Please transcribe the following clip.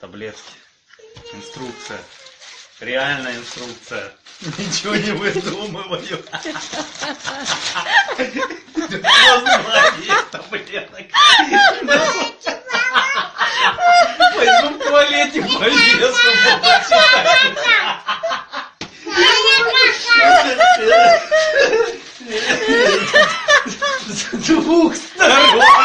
таблетки. Инструкция. Реальная инструкция. Ничего не выдумываю. Название таблеток. Пойду в туалете по весу почитаю. С двух сторон.